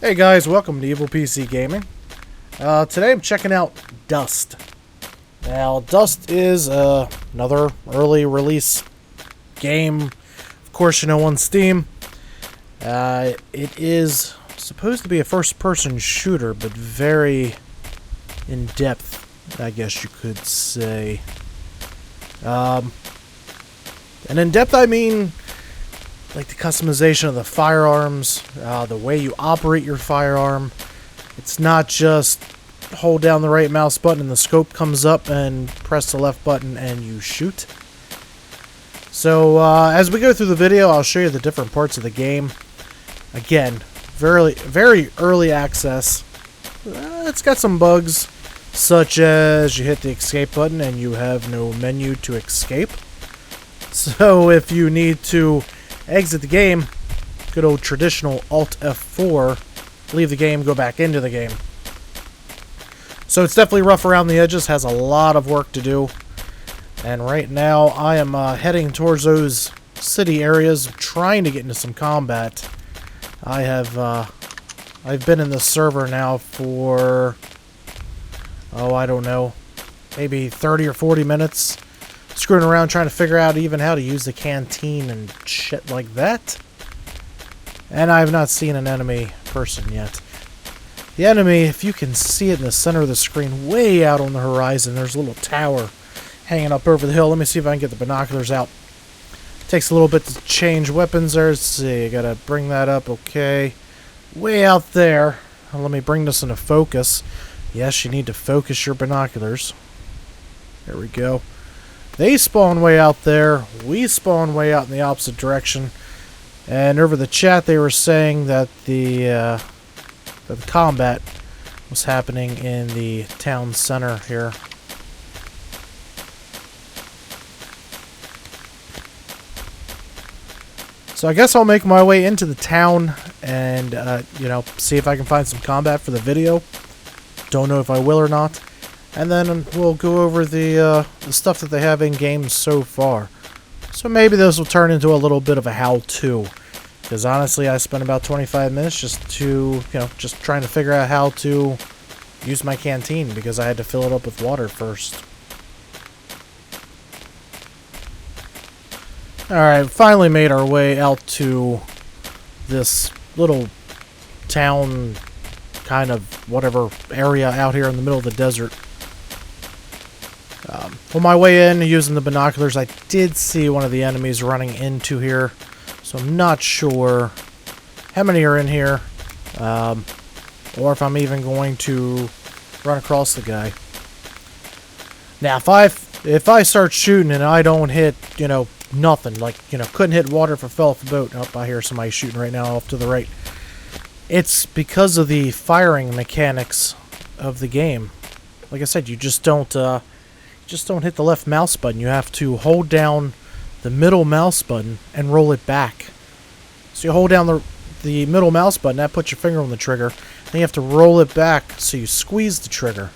Hey guys, welcome to Evil PC Gaming. Today I'm checking out D.U.S.T. Now, D.U.S.T is another early release game, of course, on Steam. It is supposed to be a first-person shooter, but very in-depth, I guess you could say. And in-depth, I mean like the customization of the firearms, the way you operate your firearm. It's not just hold down the right mouse button and the scope comes up and press the left button and you shoot. So as we go through the video, I'll show you the different parts of the game. Again, very early access. It's got some bugs, such as you hit the escape button and you have no menu to escape. So if you need to exit the game, good old traditional Alt F4, leave the game, go back into the game. So it's definitely rough around the edges, has a lot of work to do. And right now I am heading towards those city areas, trying to get into some combat. I've been in this server now for, I don't know, maybe 30 or 40 minutes. Screwing around trying to figure out even how to use the canteen and shit like that. And I have not seen an enemy person yet. The enemy, if you can see it in the center of the screen, way out on the horizon, there's a little tower hanging up over the hill. Let me see if I can get the binoculars out. Takes a little bit to change weapons there. Let's see, I gotta bring that up, okay. Way out there. Let me bring this into focus. Yes, you need to focus your binoculars. There we go. They spawn way out there. We spawn way out in the opposite direction. And over the chat, they were saying that the combat was happening in the town center here. So I guess I'll make my way into the town and see if I can find some combat for the video. Don't know if I will or not. And then we'll go over the stuff that they have in games so far. So maybe this will turn into a little bit of a how-to. Because honestly, I spent about 25 minutes just trying to figure out how to use my canteen, because I had to fill it up with water first. Alright, finally made our way out to this little town, kind of whatever area out here in the middle of the desert. On my way in, using the binoculars, I did see one of the enemies running into here. So I'm not sure how many are in here, or if I'm even going to run across the guy. Now, if I start shooting and I don't hit, nothing, like, couldn't hit water if I fell off the boat. Oh, I hear somebody shooting right now off to the right. It's because of the firing mechanics of the game. Like I said, you just don't hit the left mouse button. You have to hold down the middle mouse button and roll it back. So you hold down the middle mouse button, that puts your finger on the trigger, then you have to roll it back so you squeeze the trigger.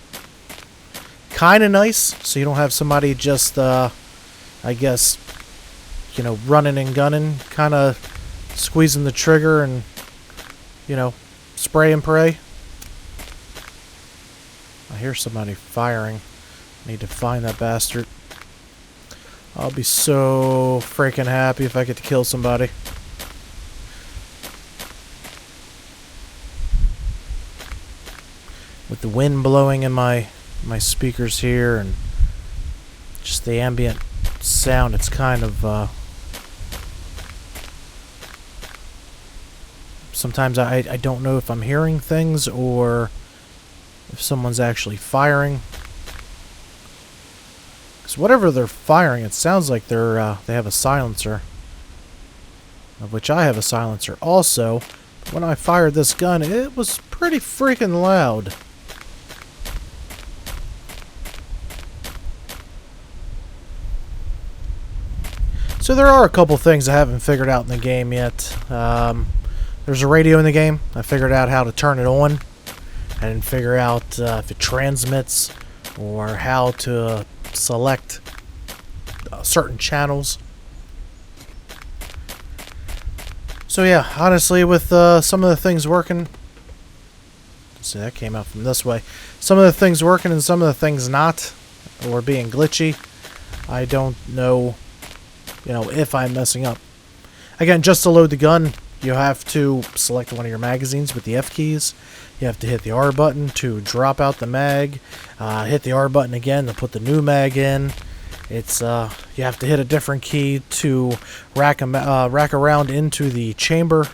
Kinda nice, so you don't have somebody just, I guess, running and gunning, kinda squeezing the trigger and, spray and pray. I hear somebody firing. Need to find that bastard. I'll be so freaking happy if I get to kill somebody. With the wind blowing in my speakers here and just the ambient sound, it's kind of sometimes I don't know if I'm hearing things or if someone's actually firing. So whatever they're firing, it sounds like they have a silencer, of which I have a silencer also. But when I fired this gun, it was pretty freaking loud. So there are a couple things I haven't figured out in the game yet. There's a radio in the game. I figured out how to turn it on. I didn't figure out if it transmits or how to select certain channels. So yeah, honestly, with some of the things working, see, that came out from this way. Some of the things working and some of the things not, or being glitchy. I don't know, if I'm messing up. Again, just to load the gun, you have to select one of your magazines with the F keys. You have to hit the R button to drop out the mag. Hit the R button again to put the new mag in. It's you have to hit a different key to rack around into the chamber.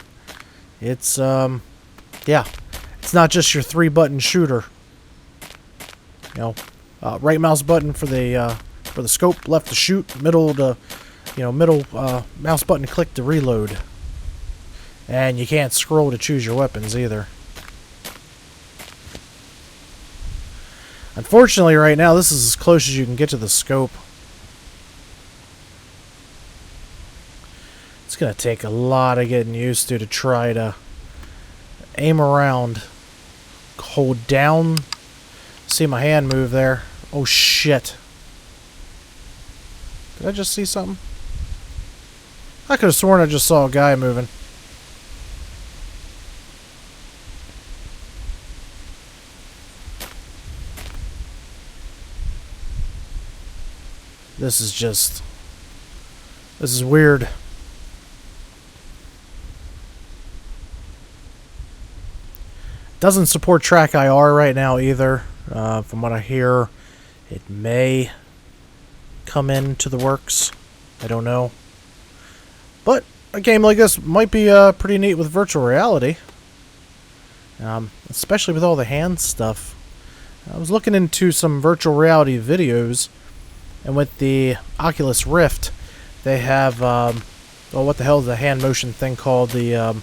It's yeah, it's not just your 3-button shooter. Right mouse button for the scope, left to shoot, middle to mouse button to click to reload. And you can't scroll to choose your weapons either. Unfortunately, right now, this is as close as you can get to the scope. It's going to take a lot of getting used to try to aim around. Hold down. See my hand move there. Oh, shit. Did I just see something? I could have sworn I just saw a guy moving. This is weird. Doesn't support track IR right now either. From what I hear, it may come into the works. I don't know. But a game like this might be pretty neat with virtual reality. Especially with all the hand stuff. I was looking into some virtual reality videos. And with the Oculus Rift, they have, what the hell is the hand motion thing called? The,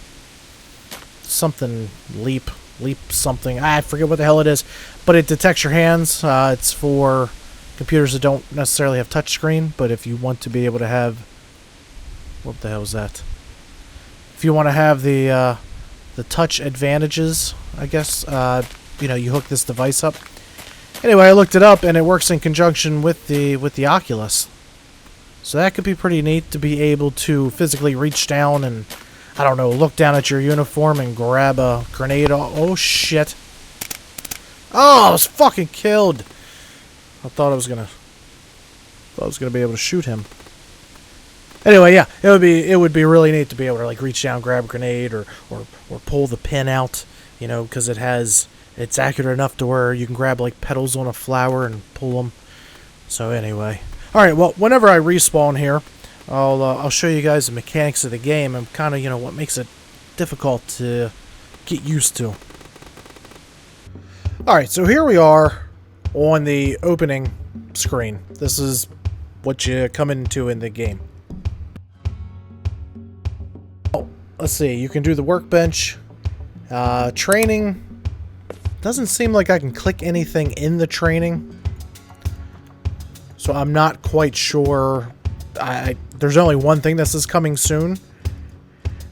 something leap something. I forget what the hell it is. But it detects your hands. It's for computers that don't necessarily have touchscreen. But if you want to be able to have, what the hell is that? If you want to have the touch advantages, I guess, you hook this device up. Anyway, I looked it up, and it works in conjunction with the Oculus. So that could be pretty neat to be able to physically reach down and, I don't know, look down at your uniform and grab a grenade. Oh, shit. Oh, I was fucking killed. I thought I was gonna be able to shoot him. Anyway, yeah, it would be really neat to be able to like reach down, grab a grenade, or pull the pin out, because it's accurate enough to where you can grab like petals on a flower and pull them. So anyway, all right. Well, whenever I respawn here, I'll show you guys the mechanics of the game and kind of what makes it difficult to get used to. All right, so here we are on the opening screen. This is what you come into in the game. Oh, let's see. You can do the workbench, training. Doesn't seem like I can click anything in the training. So I'm not quite sure. There's only one thing that says coming soon.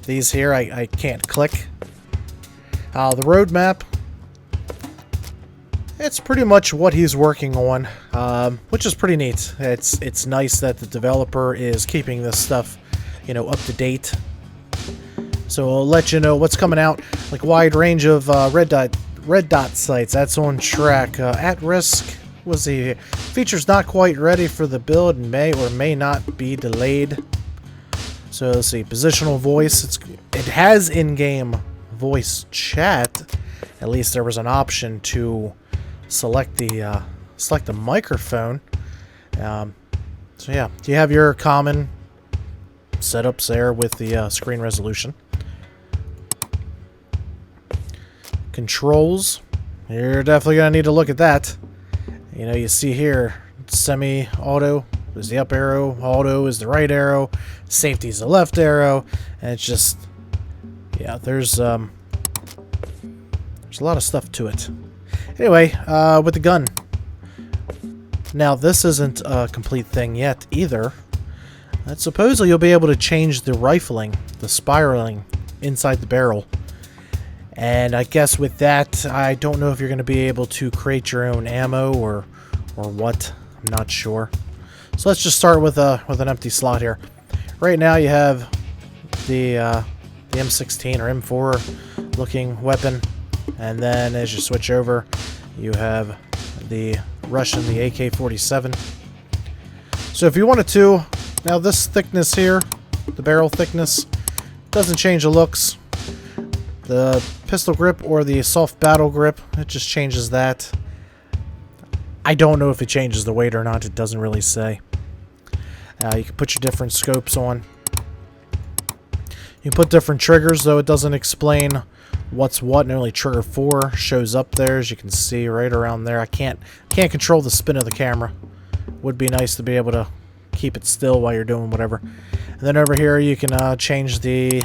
These here I can't click. The roadmap. It's pretty much what he's working on, which is pretty neat. It's nice that the developer is keeping this stuff, up to date. So I'll let you know what's coming out. Like wide range of red dot sites. That's on track. At risk was the feature's not quite ready for the build and may or may not be delayed. So let's see. Positional voice. It has in-game voice chat. At least there was an option to select the microphone. So yeah, you have your common setups there with the screen resolution. Controls, you're definitely gonna need to look at that. You see here, semi-auto is the up arrow, auto is the right arrow, safety is the left arrow, and it's just, yeah, there's a lot of stuff to it. Anyway, with the gun. Now, this isn't a complete thing yet, either. Supposedly, you'll be able to change the rifling, the spiraling, inside the barrel. And I guess with that, I don't know if you're going to be able to create your own ammo or what. I'm not sure. So let's just start with an empty slot here. Right now, you have the M16 or M4 looking weapon. And then as you switch over, you have the Russian, the AK-47. So if you wanted to, now this thickness here, the barrel thickness, doesn't change the looks. The pistol grip or the soft battle grip, it just changes that. I don't know if it changes the weight or not. It doesn't really say. You can put your different scopes on. You can put different triggers, though it doesn't explain what's what, and only trigger 4 shows up there, as you can see right around there. I can't control the spin of the camera. Would be nice to be able to keep it still while you're doing whatever. And then over here you can change the,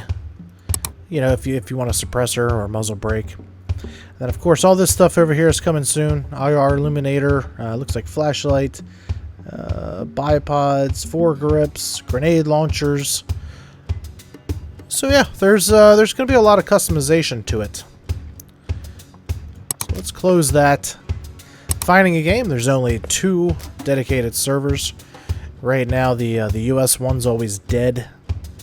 you know, if you want a suppressor or a muzzle brake. Then of course all this stuff over here is coming soon. IR illuminator, looks like flashlight, bipods, foregrips, grenade launchers. So yeah, there's going to be a lot of customization to it. So let's close that. Finding a game, there's only 2 dedicated servers. Right now the US one's always dead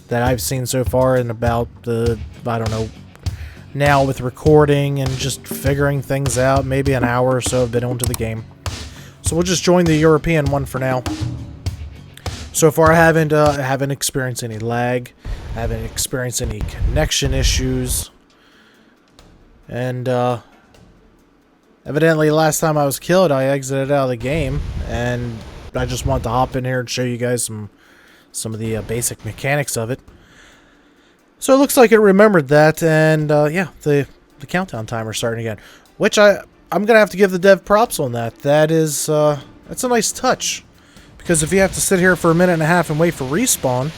that I've seen so far in about I don't know, now with recording and just figuring things out, maybe an hour or so I've been onto the game. So we'll just join the European one for now. So far I haven't experienced any lag, I haven't experienced any connection issues, and evidently last time I was killed I exited out of the game, and I just want to hop in here and show you guys some of the basic mechanics of it. So it looks like it remembered that, and yeah, the countdown timer's starting again, which I'm gonna have to give the dev props on that. That's a nice touch, because if you have to sit here for a minute and a half and wait for respawn,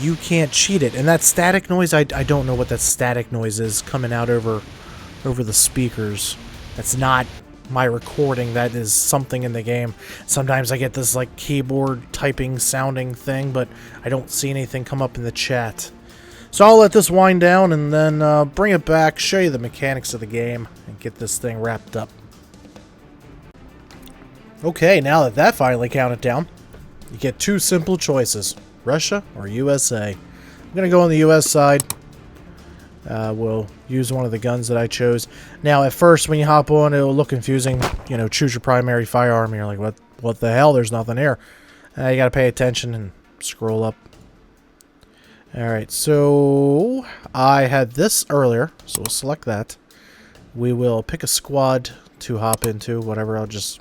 you can't cheat it. And that static noise, I don't know what that static noise is coming out over the speakers. That's not my recording, that is something in the game. Sometimes I get this like keyboard typing sounding thing, but I don't see anything come up in the chat. So I'll let this wind down and then bring it back, show you the mechanics of the game, and get this thing wrapped up. Okay, now that that finally counted down, you get 2 simple choices, Russia or USA. I'm going to go on the US side. We'll use one of the guns that I chose. Now, at first, when you hop on, it'll look confusing. You know, choose your primary firearm. You're like, what the hell? There's nothing here. You got to pay attention and scroll up. Alright, so I had this earlier, so we'll select that. We will pick a squad to hop into, whatever. I'll just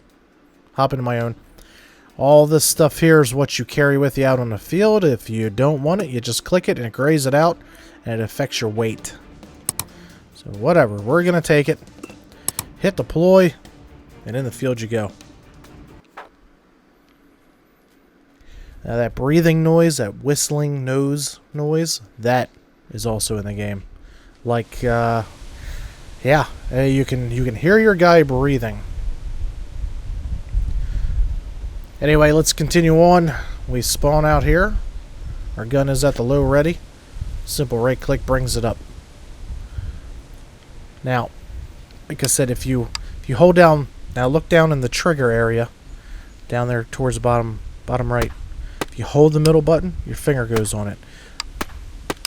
hop into my own. All this stuff here is what you carry with you out on the field. If you don't want it, you just click it and it grays it out, and it affects your weight. So whatever, we're going to take it, hit deploy, and in the field you go. Now that breathing noise, that whistling nose noise, that is also in the game. Like, yeah, you can hear your guy breathing. Anyway, let's continue on. We spawn out here. Our gun is at the low ready. Simple right click brings it up. Now, like I said, if you hold down, now look down in the trigger area, down there towards the bottom right. If you hold the middle button, your finger goes on it.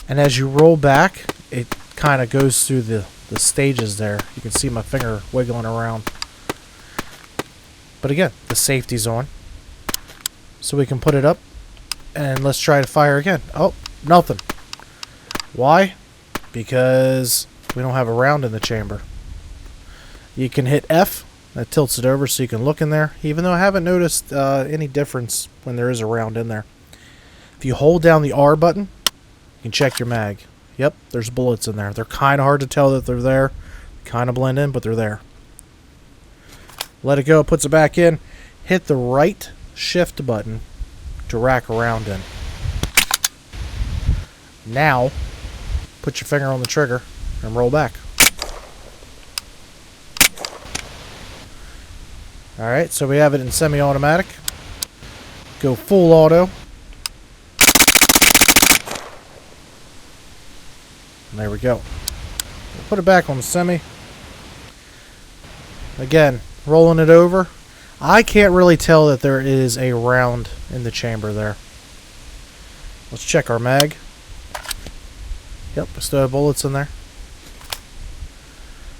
And as you roll back, it kind of goes through the stages there. You can see my finger wiggling around. But again, the safety's on. So we can put it up, and let's try to fire again. Oh, nothing. Why? Because we don't have a round in the chamber. You can hit F, that tilts it over so you can look in there, even though I haven't noticed any difference when there is a round in there. If you hold down the R button, you can check your mag. Yep, there's bullets in there. They're kind of hard to tell that they're there. Kind of blend in, but they're there. Let it go, puts it back in. Hit the right shift button to rack around in. Now, put your finger on the trigger and roll back. Alright, so we have it in semi-automatic. Go full auto. And there we go. We'll put it back on the semi. Again, rolling it over. I can't really tell that there is a round in the chamber there. Let's check our mag. Yep, we still have bullets in there.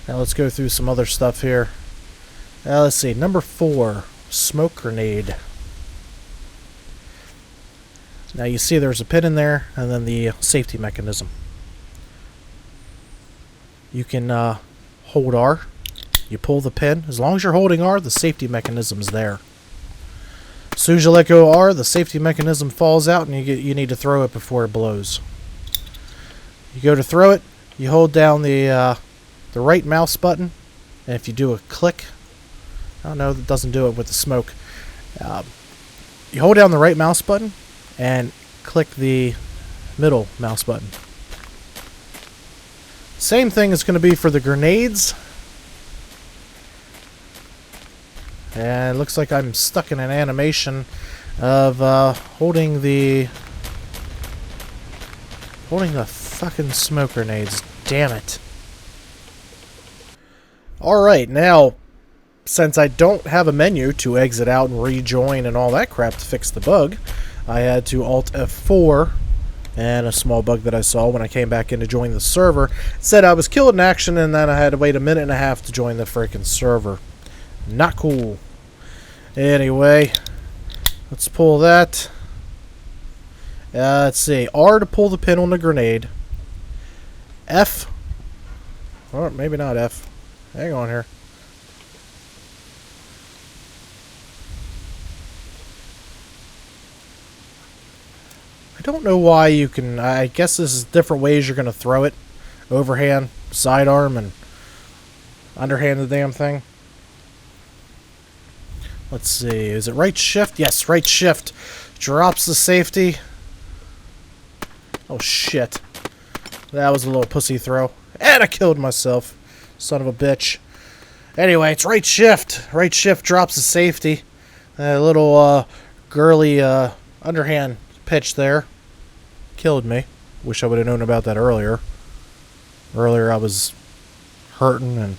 Now let's go through some other stuff here. Let's see. Number 4, smoke grenade. Now you see there's a pin in there, and then the safety mechanism. You can hold R. You pull the pin. As long as you're holding R, the safety mechanism's there. As soon as you let go of R, the safety mechanism falls out, and you need to throw it before it blows. You go to throw it, you hold down the right mouse button, and if you do a click, I don't know, that doesn't do it with the smoke. You hold down the right mouse button and click the middle mouse button. Same thing is going to be for the grenades. And it looks like I'm stuck in an animation of holding the fucking smoke grenades. Damn it. Alright, now, since I don't have a menu to exit out and rejoin and all that crap to fix the bug, I had to Alt F4, and a small bug that I saw when I came back in to join the server said I was killed in action, and then I had to wait a minute and a half to join the freaking server. Not cool. Anyway, let's pull that. Let's see. R to pull the pin on the grenade. F. Or maybe not F. Hang on here. I don't know why you can... I guess this is different ways you're going to throw it. Overhand, sidearm, and underhand the damn thing. Let's see. Is it right shift? Yes, right shift. Drops the safety. Oh, shit. That was a little pussy throw. And I killed myself. Son of a bitch. Anyway, it's right shift. Right shift drops the safety. A little girly underhand pitch there. Killed me. Wish I would have known about that earlier. Earlier I was hurting and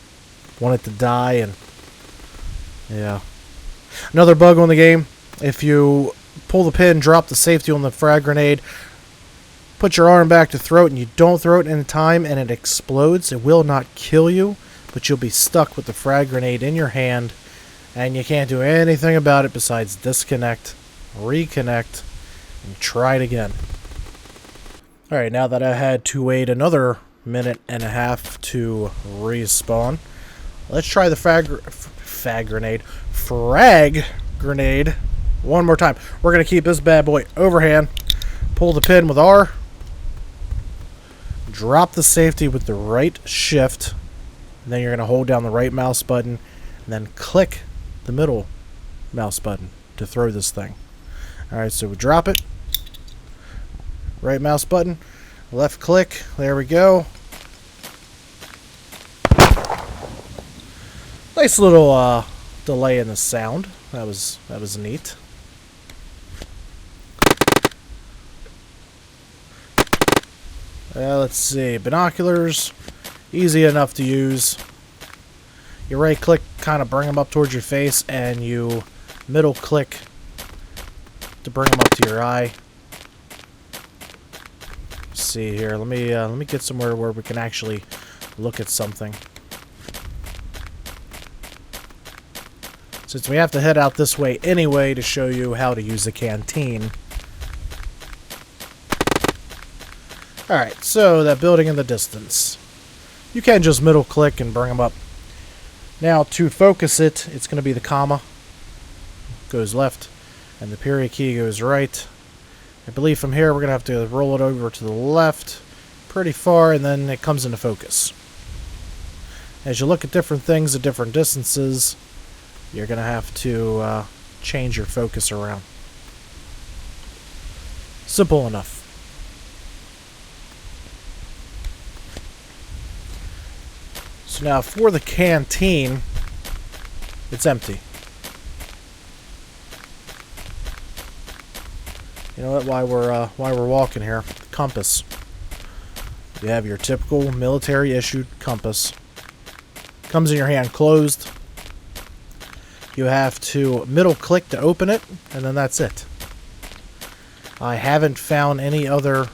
wanted to die, and yeah. Another bug on the game. If you pull the pin, drop the safety on the frag grenade, put your arm back to throw it, and you don't throw it in time and it explodes, it will not kill you, but you'll be stuck with the frag grenade in your hand, and you can't do anything about it besides disconnect, reconnect, and try it again. Alright, now that I had to wait another minute and a half to respawn, let's try the frag grenade one more time. We're going to keep this bad boy overhand, pull the pin with R, drop the safety with the right shift, and then you're going to hold down the right mouse button, and then click the middle mouse button to throw this thing. Alright, so we drop it, right mouse button, left click, there we go. Nice little delay in the sound. That was neat. Let's see. Binoculars, easy enough to use. You right click, kind of bring them up towards your face, and you middle click to bring them up to your eye. Let's see here. Let me get somewhere where we can actually look at something. Since we have to head out this way anyway to show you how to use the canteen. Alright, so that building in the distance. You can just middle click and bring them up. Now to focus it, it's going to be the comma. Goes left. And the period key goes right. I believe from here we're going to have to roll it over to the left pretty far, and then it comes into focus. As you look at different things at different distances, you're going to have to change your focus around. Simple enough. So now for the canteen, it's empty. You know what? While we're walking here, compass. You have your typical military issued compass. Comes in your hand closed. You have to middle click to open it, and then that's it. I haven't found any other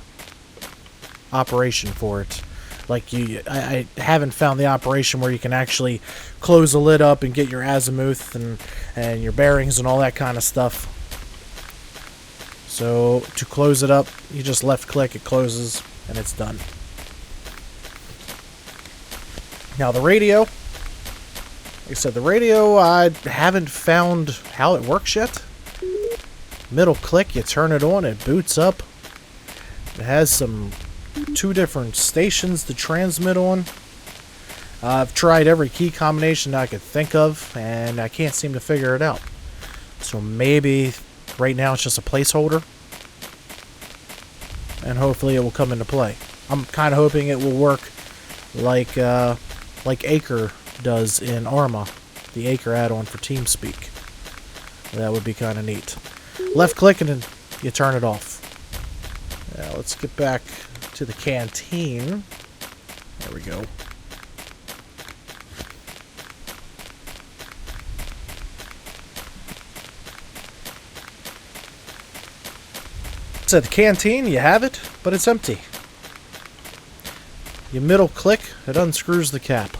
operation for it. Like I haven't found the operation where you can actually close the lid up and get your azimuth and your bearings and all that kind of stuff. So to close it up, you just left click, it closes, and it's done. Now the radio, like I said, the radio, I haven't found how it works yet. Middle click, you turn it on, it boots up. It has two different stations to transmit on. I've tried every key combination I could think of, and I can't seem to figure it out. So maybe right now it's just a placeholder, and hopefully it will come into play. I'm kind of hoping it will work like Acre does in Arma, the Acre add-on for TeamSpeak. That would be kind of neat. Left click and then you turn it off. Now let's get back to the canteen. There we go. So the canteen, you have it, but it's empty. You middle click, it unscrews the cap.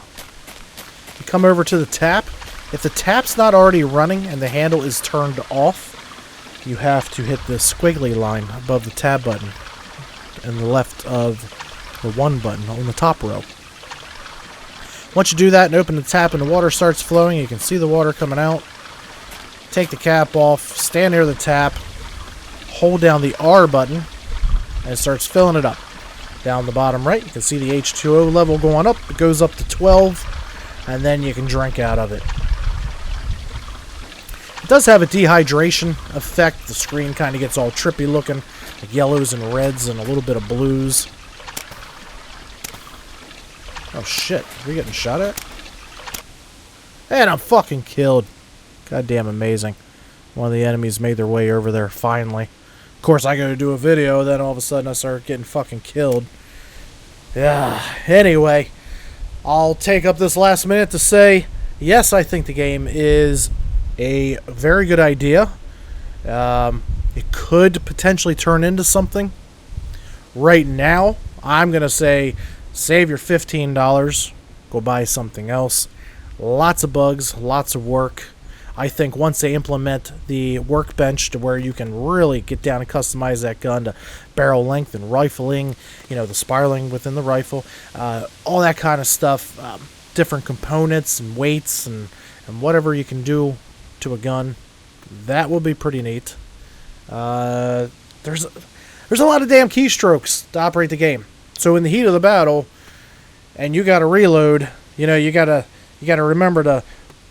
You come over to the tap. If the tap's not already running and the handle is turned off, you have to hit the squiggly line above the tab button and the left of the 1 button on the top row. Once you do that and open the tap and the water starts flowing, you can see the water coming out. Take the cap off, stand near the tap, hold down the R button, and it starts filling it up. Down the bottom right, you can see the H2O level going up. It goes up to 12, and then you can drink out of it. It does have a dehydration effect. The screen kind of gets all trippy looking, like yellows and reds and a little bit of blues. Oh shit, are we getting shot at? And I'm fucking killed. Goddamn amazing. One of the enemies made their way over there finally. Of course, I go to do a video, then all of a sudden I start getting fucking killed. Yeah, anyway, I'll take up this last minute to say, yes, I think the game is a very good idea. It could potentially turn into something. Right now, I'm going to say, save your $15, go buy something else. Lots of bugs, lots of work. I think once they implement the workbench to where you can really get down and customize that gun to barrel length and rifling, you know, the spiraling within the rifle, all that kind of stuff, different components and weights and whatever you can do to a gun, that will be pretty neat. There's a lot of damn keystrokes to operate the game. So in the heat of the battle, and you got to reload, you know, you gotta remember to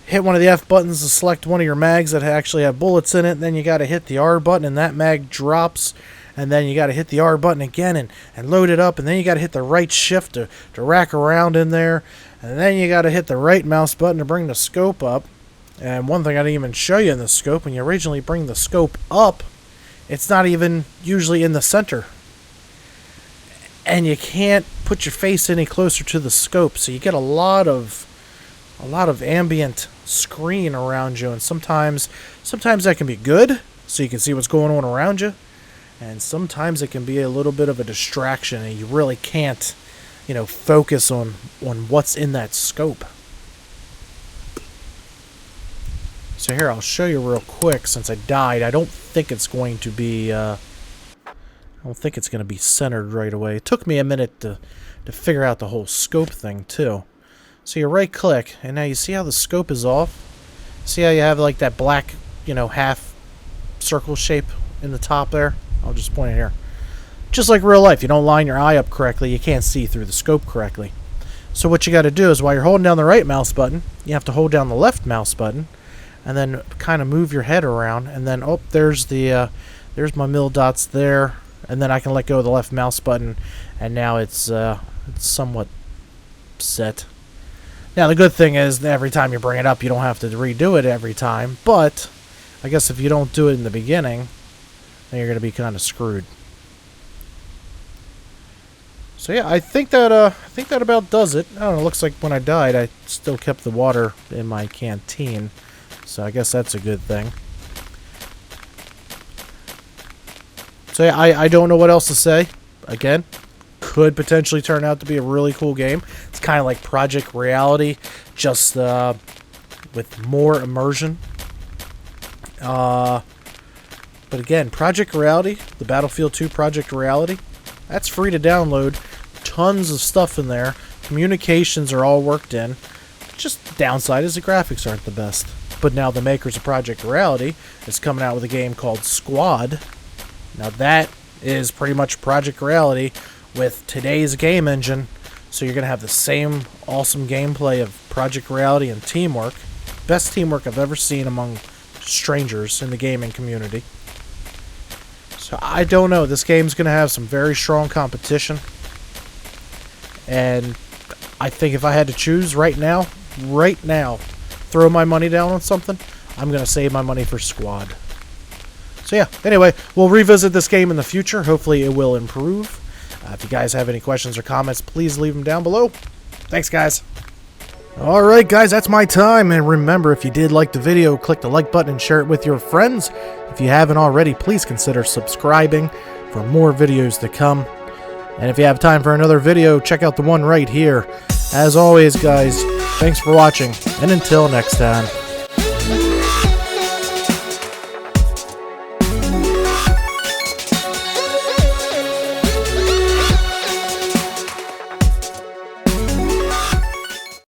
hit one of the F buttons to select one of your mags that actually have bullets in it. Then you got to hit the R button and that mag drops. And then you got to hit the R button again and load it up. And then you got to hit the right shift to rack around in there. And then you got to hit the right mouse button to bring the scope up. And one thing I didn't even show you in the scope, when you originally bring the scope up, it's not even usually in the center. And you can't put your face any closer to the scope. So you get a lot of ambient screen around you, and sometimes that can be good, so you can see what's going on around you, and sometimes it can be a little bit of a distraction, and you really can't, you know, focus on what's in that scope. So here, I'll show you real quick. Since I died, I don't think it's going to be centered right away. It took me a minute to figure out the whole scope thing too. So you right click, and now you see how the scope is off? See how you have like that black, you know, half circle shape in the top there? I'll just point it here. Just like real life, you don't line your eye up correctly, you can't see through the scope correctly. So what you got to do is while you're holding down the right mouse button, you have to hold down the left mouse button, and then kind of move your head around, and then, oh, there's my mill dots there, and then I can let go of the left mouse button, and now it's somewhat set. Now, the good thing is, every time you bring it up, you don't have to redo it every time. But I guess if you don't do it in the beginning, then you're going to be kind of screwed. So yeah, I think that about does it. I don't know. It looks like when I died, I still kept the water in my canteen, so I guess that's a good thing. So yeah, I don't know what else to say. Again, could potentially turn out to be a really cool game. It's kind of like Project Reality, just with more immersion. But again, Project Reality, the Battlefield 2 Project Reality, that's free to download. Tons of stuff in there. Communications are all worked in. Just the downside is the graphics aren't the best. But now the makers of Project Reality is coming out with a game called Squad. Now that is pretty much Project Reality with today's game engine. So you're going to have the same awesome gameplay of Project Reality and teamwork. Best teamwork I've ever seen among strangers in the gaming community. So I don't know. This game's going to have some very strong competition. And I think if I had to choose right now, throw my money down on something, I'm going to save my money for Squad. So yeah, anyway, we'll revisit this game in the future. Hopefully it will improve. If you guys have any questions or comments, please leave them down below. Thanks, guys. Alright, guys, that's my time. And remember, if you did like the video, click the like button and share it with your friends. If you haven't already, please consider subscribing for more videos to come. And if you have time for another video, check out the one right here. As always, guys, thanks for watching, and until next time.